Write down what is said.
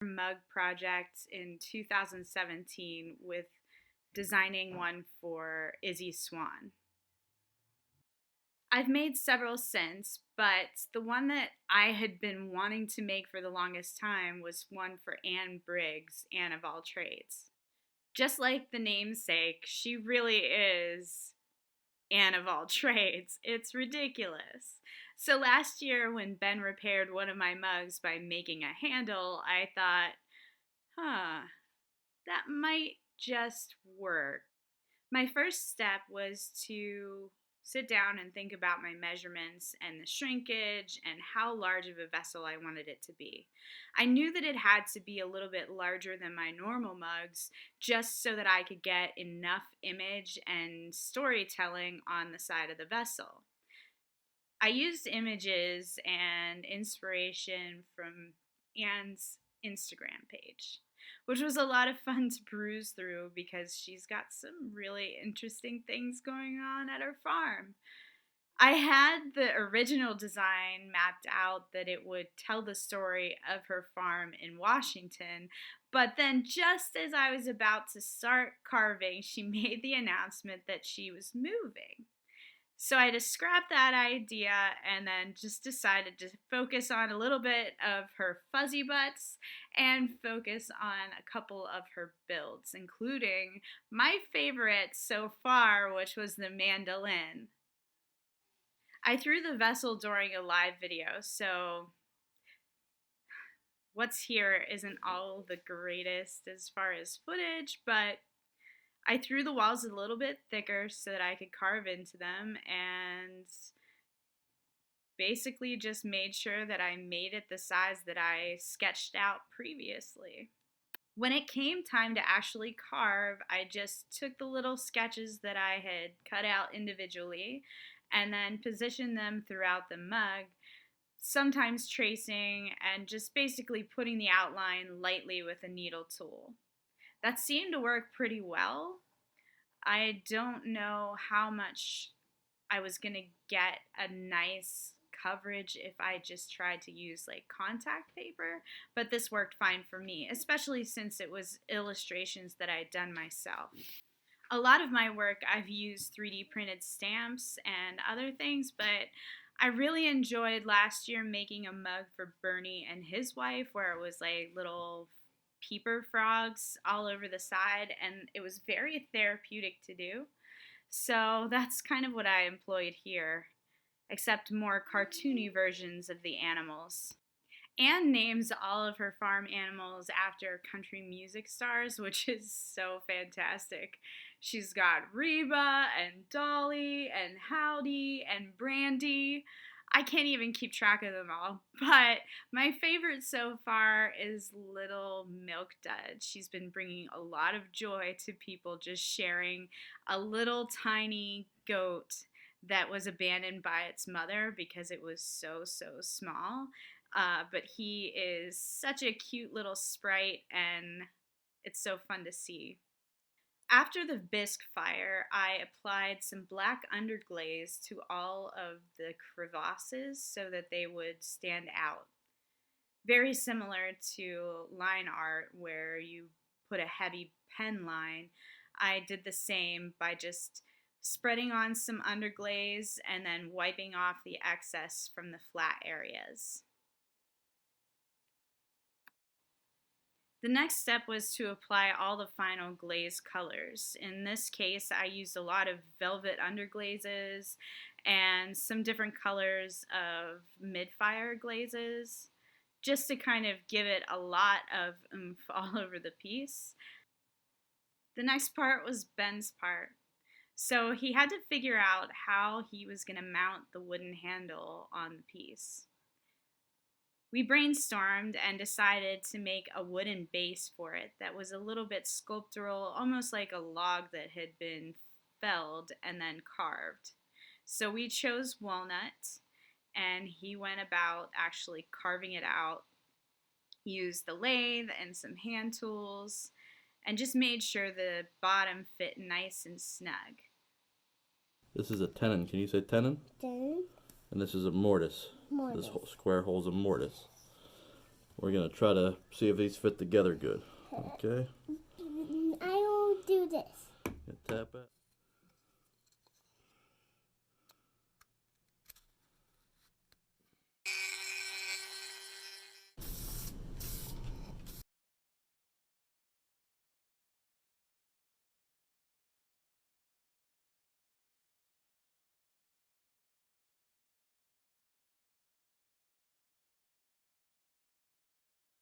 mug project in 2017 with designing one for Izzy Swan. I've made several since, but the one that I had been wanting to make for the longest time was one for Anne Briggs, Anne of all trades. Just like the namesake, she really is Anne of all trades. It's ridiculous. So last year, when Ben repaired one of my mugs by making a handle, I thought, that might just work. My first step was to sit down and think about my measurements and the shrinkage and how large of a vessel I wanted it to be. I knew that it had to be a little bit larger than my normal mugs just so that I could get enough image and storytelling on the side of the vessel. I used images and inspiration from Anne's Instagram page, which was a lot of fun to peruse through because she's got some really interesting things going on at her farm. I had the original design mapped out that it would tell the story of her farm in Washington, but then just as I was about to start carving, she made the announcement that she was moving. So I just scrapped that idea and then just decided to focus on a little bit of her fuzzy butts and focus on a couple of her builds, including my favorite so far, which was the mandolin. I threw the vessel during a live video, so what's here isn't all the greatest as far as footage, but I threw the walls a little bit thicker so that I could carve into them and basically just made sure that I made it the size that I sketched out previously. When it came time to actually carve, I just took the little sketches that I had cut out individually and then positioned them throughout the mug, sometimes tracing and just basically putting the outline lightly with a needle tool. That seemed to work pretty well. I don't know how much I was going to get a nice coverage if I just tried to use like contact paper, but this worked fine for me, especially since it was illustrations that I had done myself. A lot of my work I've used 3D printed stamps and other things, but I really enjoyed last year making a mug for Bernie and his wife where it was like little peeper frogs all over the side, and it was very therapeutic to do. So that's kind of what I employed here, except more cartoony versions of the animals. Anne names all of her farm animals after country music stars, which is so fantastic. She's got Reba and Dolly and Howdy and Brandy. I can't even keep track of them all, but my favorite so far is little Milk Dud. She's been bringing a lot of joy to people just sharing a little tiny goat that was abandoned by its mother because it was so small. But he is such a cute little sprite, and it's so fun to see. After the bisque fire, I applied some black underglaze to all of the crevasses so that they would stand out. Very similar to line art where you put a heavy pen line, I did the same by just spreading on some underglaze and then wiping off the excess from the flat areas. The next step was to apply all the final glaze colors. In this case, I used a lot of velvet underglazes and some different colors of mid-fire glazes just to kind of give it a lot of oomph all over the piece. The next part was Ben's part. So he had to figure out how he was going to mount the wooden handle on the piece. We brainstormed and decided to make a wooden base for it that was a little bit sculptural, almost like a log that had been felled and then carved. So we chose walnut, and he went about actually carving it out. He used the lathe and some hand tools and just made sure the bottom fit nice and snug. This is a tenon. Can you say tenon? Tenon. And this is a mortise. Mortise. This square hole's a mortise. We're gonna try to see if these fit together good. Okay. I will do this. Tap it.